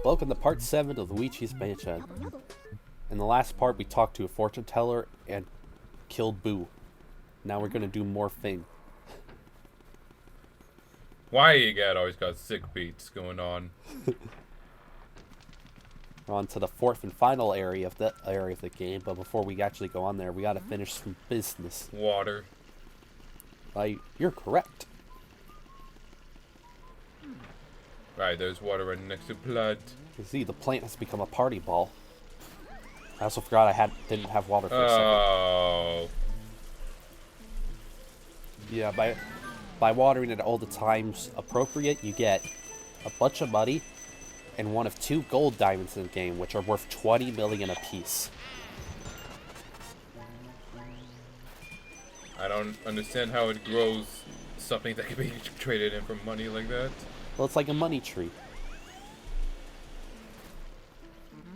Welcome to part 7 of Luigi's Mansion. In the last part, we talked to a fortune teller and killed Boo. Now we're gonna do more thing. Why you always got sick beats going on? We're on to the fourth and final area of the game, but before we actually go on there, we gotta finish some business. Water. You're correct. Right, there's water right next to blood. You see, the plant has become a party ball. I also forgot didn't have water for a second. Oh. Yeah, by watering it all the times appropriate, you get a bunch of money and one of 2 gold diamonds in the game, which are worth 20 million apiece. I don't understand how it grows something that can be traded in for money like that. Well, it's like a money tree.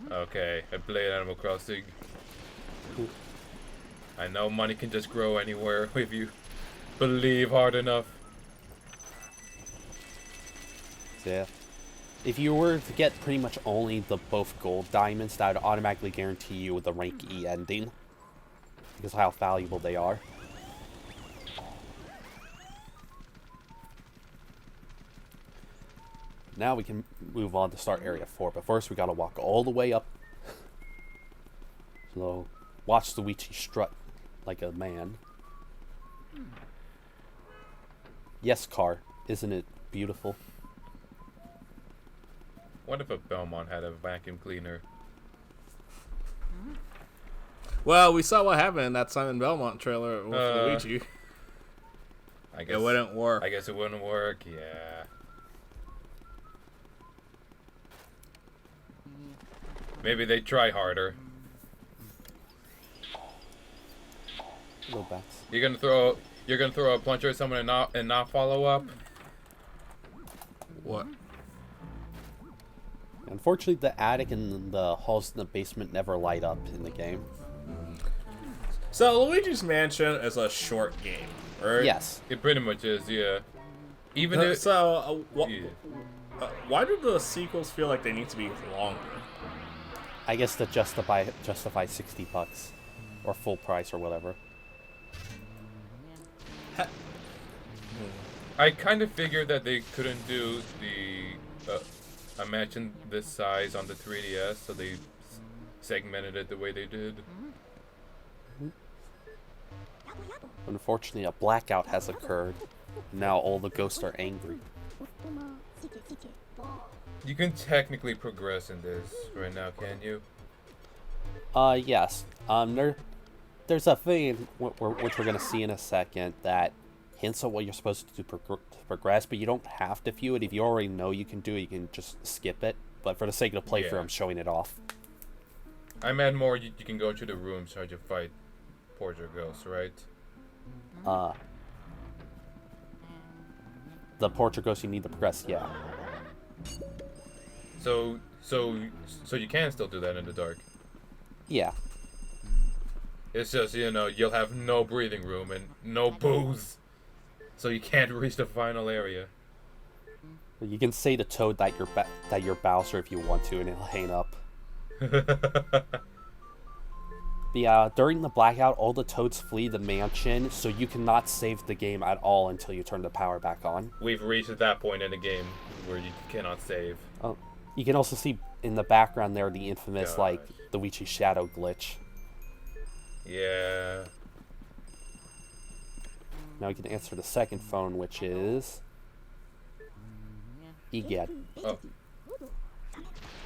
Okay, I played Animal Crossing. I know money can just grow anywhere if you believe hard enough. Yeah. If you were to get pretty much only the both gold diamonds, that would automatically guarantee you the rank E ending. Because of how valuable they are. Now we can move on to start area 4, but first we gotta walk all the way up. So, watch Luigi strut like a man. Yes, car. Isn't it beautiful? What if a Belmont had a vacuum cleaner? Well, we saw what happened in that Simon Belmont trailer with Luigi. I guess It wouldn't work. I guess it wouldn't work, yeah. Maybe they try harder. Little bats. You're gonna throw a plunger at someone and not follow up? What? Unfortunately, the attic and the halls in the basement never light up in the game. So Luigi's Mansion is a short game, right? Yes. It pretty much is, yeah. Even if yeah. Why do the sequels feel like they need to be longer? I guess to justify $60 or full price or whatever. I kind of figured that they couldn't do the a mansion this size on the 3DS, so they segmented it the way they did. Unfortunately, a blackout has occurred. Now all the ghosts are angry. You can technically progress in this right now, can you? Yes. There's a thing which we're gonna see in a second that hints at what you're supposed to do to progress, but you don't have to view it. If you already know you can do it, you can just skip it. But for the sake of the playthrough, Yeah. I'm showing it off. I meant more you can go to the rooms try to fight portrait ghosts, right? The portrait ghost you need to progress, yeah. So you can still do that in the dark. Yeah. It's just, you'll have no breathing room and no booze. So you can't reach the final area. You can say to Toad that you're Bowser if you want to, and it'll hang up. Yeah, during the blackout, all the Toads flee the mansion, so you cannot save the game at all until you turn the power back on. We've reached that point in the game where you cannot save. Oh, you can also see in the background there the infamous, the Luigi shadow glitch. Yeah. Now we can answer the second phone, which is... Egad. Oh.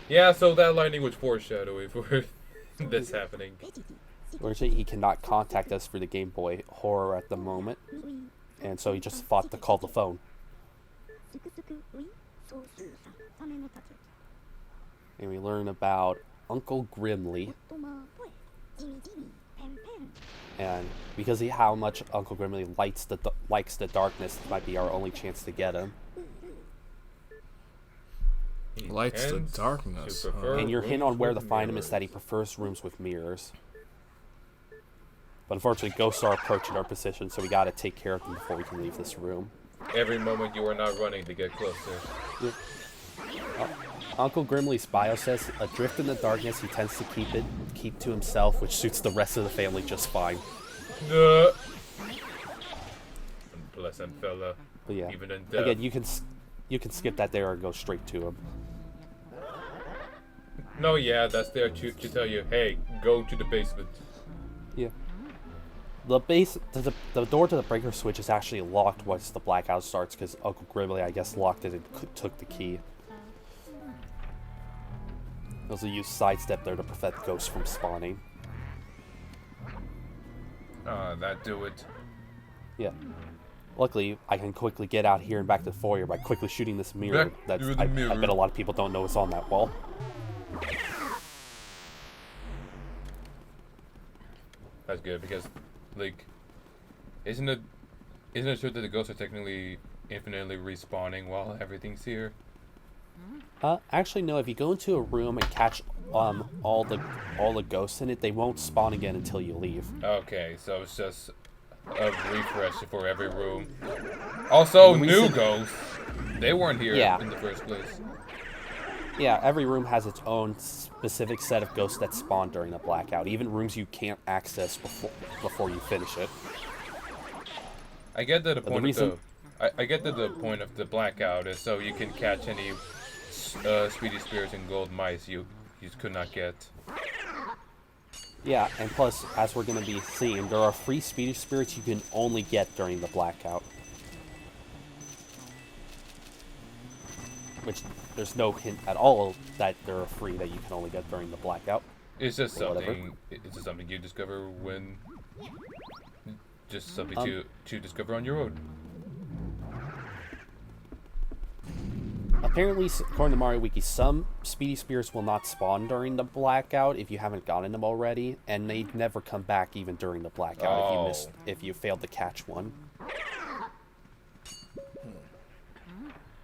Yeah, so that lightning was foreshadowing for this happening. He cannot contact us for the Game Boy Horror at the moment, and so he just thought to call the phone. And we learn about Uncle Grimly, and because of how much Uncle Grimly likes the darkness, this might be our only chance to get him. He Lights the tends darkness. to prefer And your hint rooms on where to with find him is that he mirrors. prefers rooms with mirrors. But unfortunately, ghosts are approaching our position, so we gotta take care of them before we can leave this room. Every moment you are not running to get closer. Yeah. Uncle Grimly's bio says, adrift in the darkness, he tends to keep to himself, which suits the rest of the family just fine. Blessed fella. But yeah, Even in death. again, you can skip that there and go straight to him. No, yeah, that's there to tell you, hey, go to the basement. Yeah. The door to the breaker switch is actually locked once the blackout starts because Uncle Grimly, I guess, locked it and took the key. Also use sidestep there to prevent ghosts from spawning. That do it. Yeah. Luckily, I can quickly get out here and back to the foyer by quickly shooting this mirror. Back through the mirror. I bet a lot of people don't know it's on that wall. That's good because, like, isn't it true that the ghosts are technically infinitely respawning while everything's here? Actually, no. If you go into a room and catch all the ghosts in it, they won't spawn again until you leave. Okay, so it's just a refresh for every room. Also, new ghosts. They weren't here in the first place. Yeah, every room has its own specific set of ghosts that spawn during the blackout. Even rooms you can't access before you finish it. I get that I get that the point of the blackout is so you can catch any speedy spirits and gold mice you could not get. Yeah, and plus, as we're going to be seeing, there are free speedy spirits you can only get during the blackout. Which, there's no hint at all that they're free that you can only get during the blackout. It's just something. It's just something you discover when. Just something to discover on your own. Apparently, according to Mario Wiki, some speedy spirits will not spawn during the blackout if you haven't gotten them already, and they never come back even during the blackout if you failed to catch one.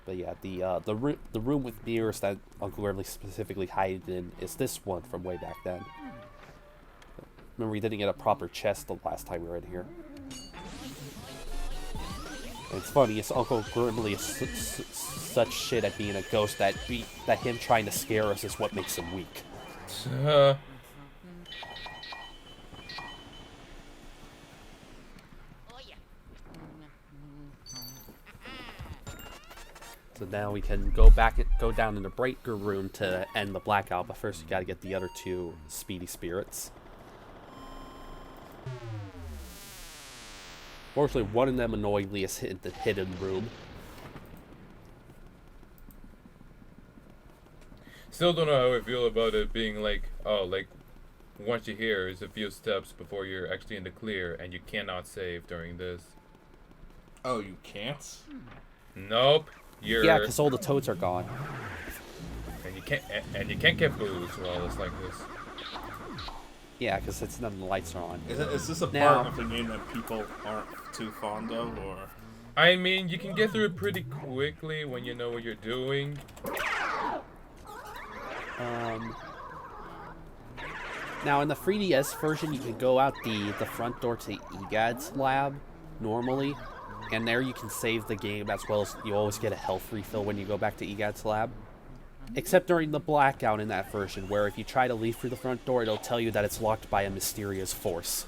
But yeah, the room with mirrors that Uncle Grimly specifically hid in is this one from way back then. Remember, we didn't get a proper chest the last time we were in here. And it's funny, it's Uncle Grimly is such shit at being a ghost that him trying to scare us is what makes him weak. So now we can go down in the breaker room to end the blackout, but first we gotta get the other two speedy spirits. Fortunately, one of them annoyingly is in the hidden room. Still don't know how I feel about it being like, once you're here, it's a few steps before you're actually in the clear, and you cannot save during this. Oh, you can't? Nope. Yeah, because all the toads are gone. And you can't get booze while it's like this. Yeah, because it's none of the lights are on. Is this a part of the game that people aren't too fond of, or? I mean, you can get through it pretty quickly when you know what you're doing. Now in the 3DS version, you can go out the front door to Egad's lab normally, and there you can save the game as well as you always get a health refill when you go back to Egad's lab. Except during the blackout in that version, where if you try to leave through the front door, it'll tell you that it's locked by a mysterious force.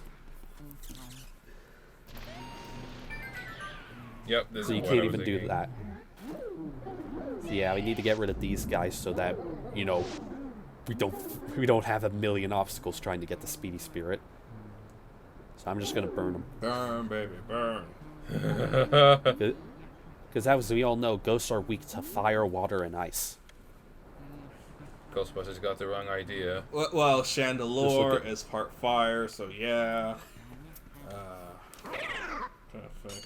Yep, this so is you what can't I was even thinking. do that. So yeah, we need to get rid of these guys so that, you know, we don't have a million obstacles trying to get the speedy spirit. So I'm just gonna burn them. Burn, baby, burn. Because as we all know, ghosts are weak to fire, water, and ice. Ghostbusters got the wrong idea. Well, Chandelure is part fire, so yeah. Trying to think.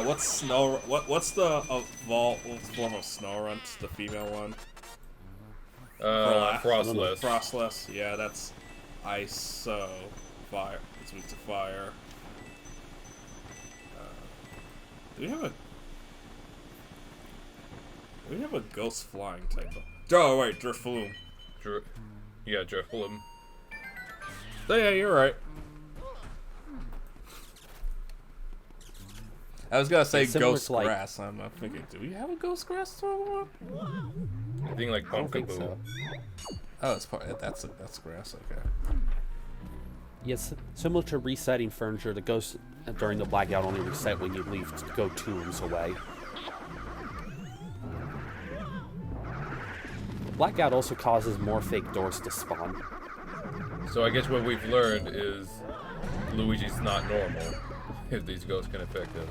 What's Snow? What's the form of Snorunt? The female one. Frostless. Frostless. Yeah, that's ice. So fire. It's weak to fire. Do we have a ghost flying type of? Oh wait, Drifloom. Drifloom. Oh, yeah, you're right. I was gonna say It's similar ghost to, like- grass. I'm not thinking, do we have a ghost grass throw? I think like I don't think Pumpkaboo. so. Oh, it's part. That's grass. Okay. Yes, similar to resetting furniture, the ghosts during the blackout only reset when you leave to go 2 rooms away. Blackout also causes more fake doors to spawn. So I guess what we've learned is Luigi's not normal if these ghosts can affect him.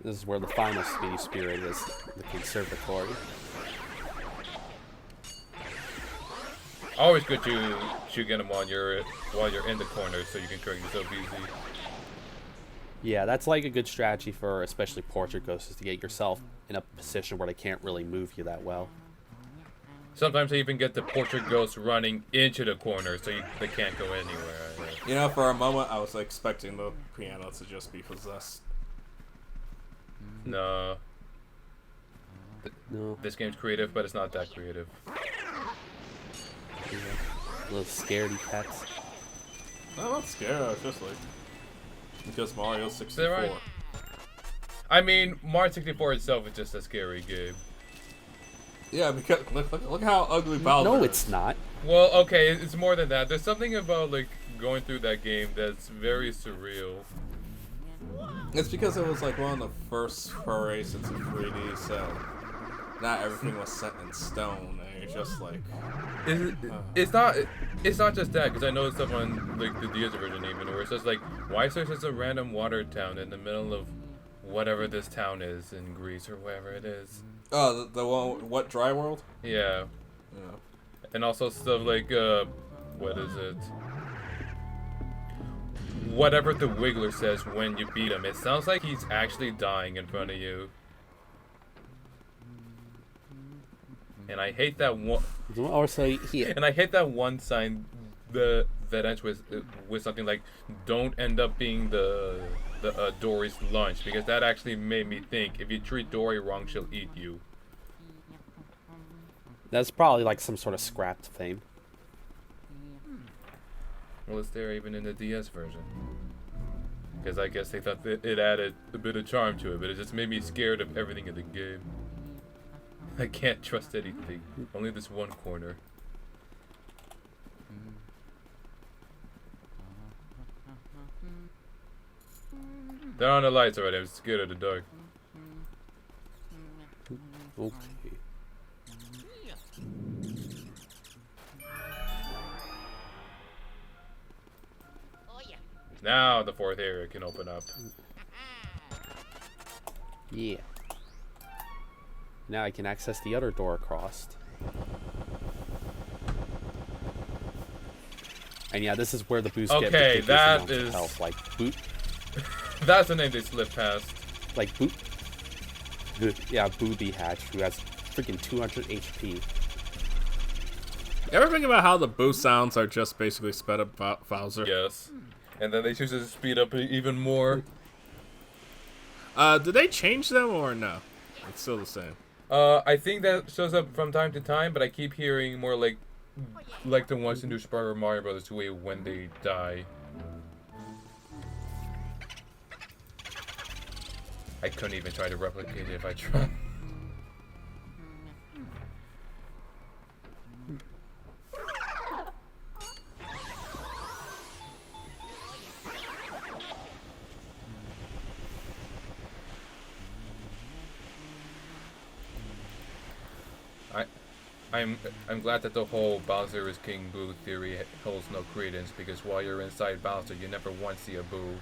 This is where the final Speedy Spirit is, the conservatory. Always good to get them while you're in the corner, so you can correct yourself easy. Yeah, that's like a good strategy for especially portrait ghosts, is to get yourself in a position where they can't really move you that well. Sometimes they even get the portrait ghosts running into the corner, so they can't go anywhere. You know, for a moment, I was expecting the piano to just be possessed. No. No. This game's creative, but it's not that creative. Yeah. Little scaredy pets. I'm not scared. I was just like, because Mario 64. Is that right? I mean, Mario 64 itself is just a scary game. Yeah, because look how ugly Bowser No, is. it's not. Well, okay, it's more than that. There's something about like going through that game that's very surreal. It's because it was like one of the first forays into 3D, so not everything was set in stone. And you're just like, It's not just that, because I know stuff on like the DS version even, where it's just like, why is there just a random water town in the middle of whatever this town is in Greece or wherever it is? oh, the one, what, Dry World? Yeah, Yeah. and also stuff like what is it? Whatever the Wiggler says when you beat him, it sounds like he's actually dying in front of you. And I hate that one. Also, And I hate that one sign that ends with something like "Don't end up being the Dory's lunch," because that actually made me think, if you treat Dory wrong, she'll eat you. that's probably like some sort of scrapped thing. Well, it's there even in the DS version. Because I guess they thought that it added a bit of charm to it, but it just made me scared of everything in the game. I can't trust anything. Only this one corner. Turn on the lights already. I'm scared of the dark. Okay. Now the fourth area can open up. Yeah. Now I can access the other door across. And yeah, this is where the boosts get Okay, ridiculous that amounts of is- health. Like boot, That's the name they slipped past. like boot. Yeah, Booby Hatch, who has freaking 200 HP. You ever think about how the boost sounds are just basically sped up Bowser? Yes. And then they choose to speed up even more. Did they change them or no? It's still the same. I think that shows up from time to time, but I keep hearing more like the ones in New Super Mario Bros. 2 when they die. I couldn't even try to replicate it if I tried. I'm glad that the whole Bowser is King Boo theory holds no credence, because while you're inside Bowser, you never once see a Boo.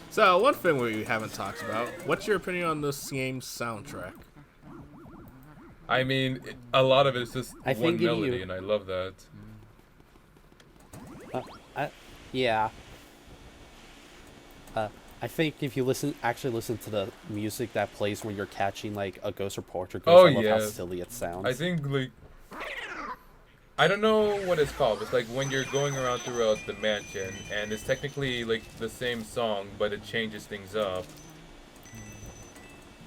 So, one thing we haven't talked about, what's your opinion on this game's soundtrack? I mean, a lot of it is just I one think melody, and I love that. Yeah. I think if you actually listen to the music that plays when you're catching like a ghost or portrait ghost, Oh, I love how yeah. silly it sounds. I think, like, I don't know what it's called. It's like when you're going around throughout the mansion, and it's technically like the same song, but it changes things up.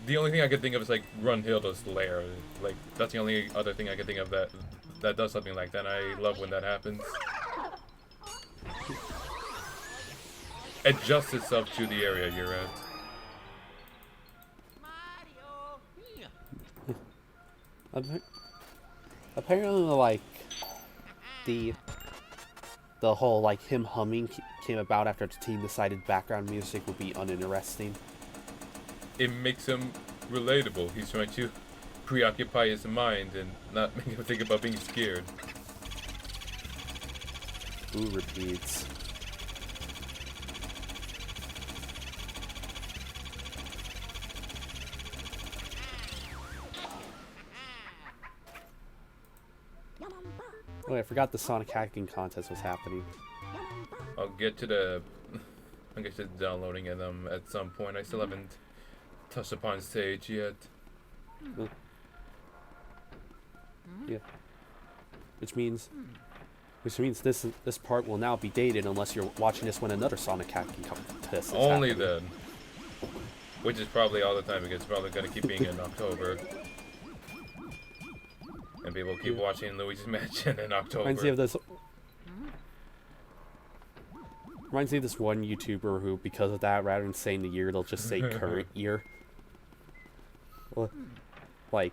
The only thing I could think of is like Grunhilda's lair. Like that's the only other thing I could think of that does something like that. And I love when that happens. Adjusts itself to the area you're at. Apparently, like the whole like him humming came about after the team decided background music would be uninteresting. It makes him relatable. He's trying to preoccupy his mind and not make him think about being scared. Ooh, repeats. Oh, I forgot the Sonic hacking contest was happening. I'll get to downloading them at some point. I still haven't touched upon Sage yet. Yeah. Which means this part will now be dated unless you're watching this when another Sonic hacking contest is Only happening. then. Which is probably all the time because it's probably going to keep being in October. And people keep watching Luigi's Mansion in October. Reminds me of this one YouTuber who, because of that, rather than saying the year, they'll just say current year. Well, like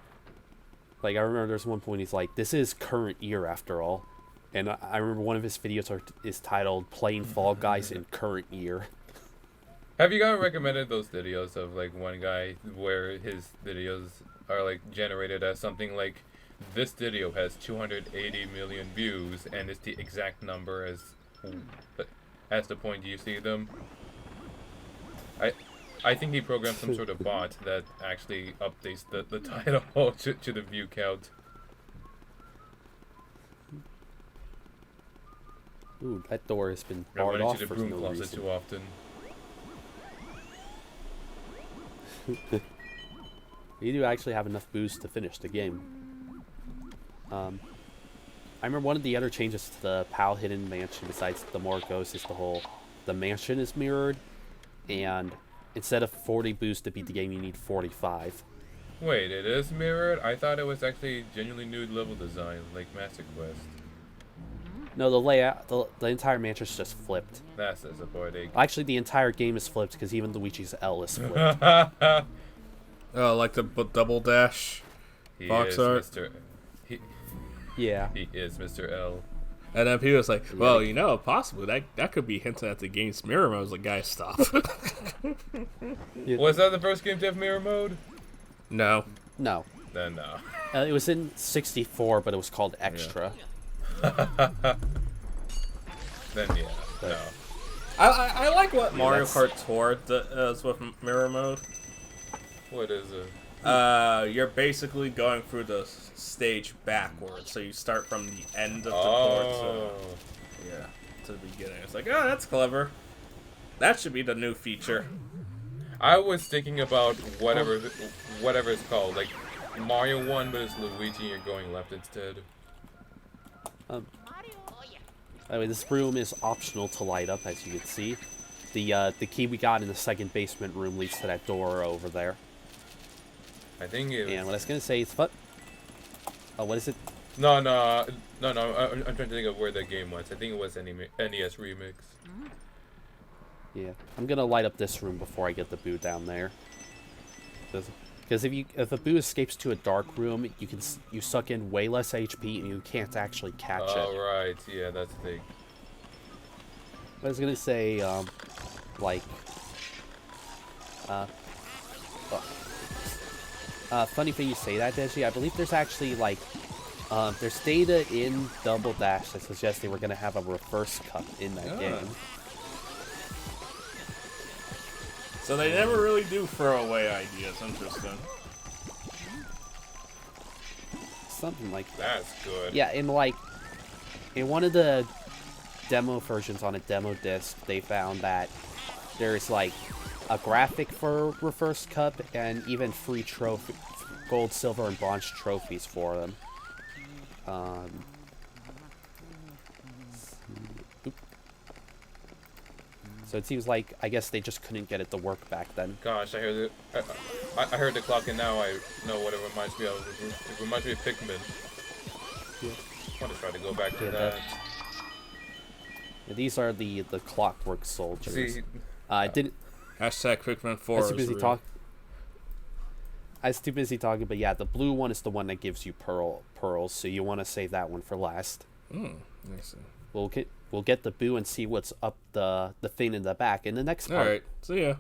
I remember there's one point he's like, "This is current year after all," and I remember one of his videos is titled "Playing Fall Guys in Current Year." Have you gotten recommended those videos of like one guy where his videos are like generated as something like, this video has 280 million views and it's the exact number as the point you see them? I think he programmed some sort of bot that actually updates the title to the view count. Ooh, that door has been I barred went off into the for broom no closet reason. too often. You do actually have enough booze to finish the game. I remember one of the other changes to the PAL Hidden Mansion, besides the more ghosts, is the mansion is mirrored, and instead of 40 boosts to beat the game, you need 45. Wait, it is mirrored? I thought it was actually genuinely new level design, like Master Quest. No, the layout, the entire mansion's just flipped. That's disappointing. Actually, the entire game is flipped because even Luigi's L is flipped. Oh, like the double dash He box is art? Mr. Yeah. He is Mr. L. And then people was like, well, you know, possibly that could be hinting at the game's mirror mode. I was like, guys, stop. Yeah. Was that the first game to have mirror mode? No. No. Then no. It was in 64, but it was called Extra. Then yeah, no. I like what Mario that's- Kart Tour does with mirror mode. What is it? You're basically going through the stage backwards, so you start from the end of the court to the beginning. It's like, oh, that's clever. That should be the new feature. I was thinking about whatever it's called, like Mario 1, but it's Luigi and you're going left instead. Anyway, this room is optional to light up, as you can see. The key we got in the second basement room leads to that door over there. I think it was... And what I was gonna say is, what is it? No, I'm trying to think of where the game was. I think it was NES Remix. Yeah, I'm gonna light up this room before I get the boo down there. Because if a boo escapes to a dark room, you suck in way less HP and you can't actually catch it. Oh, right. Yeah, that's the thing. I was gonna say, funny thing you say that, Deji. I believe there's actually there's data in Double Dash that suggests they were gonna have a reverse cup in that game. So they never really do throwaway ideas. Interesting. Something like that. That's good. Yeah, in one of the demo versions on a demo disc, they found that there's a graphic for reverse cup and even free trophy, gold, silver, and bronze trophies for them. So it seems like, I guess they just couldn't get it to work back then. Gosh, I heard I heard the clock, and now I know what it reminds me of. It reminds me of Pikmin. Yeah. I want to try to go back to Yeah, that. These are the clockwork soldiers. See, I didn't. Hashtag Pikmin 4 I was is too busy real. talking. I was too busy talking, but yeah, the blue one is the one that gives you pearls. So you want to save that one for last. I see. We'll get the boo and see what's up the thing in the back in the next part. All right. See ya.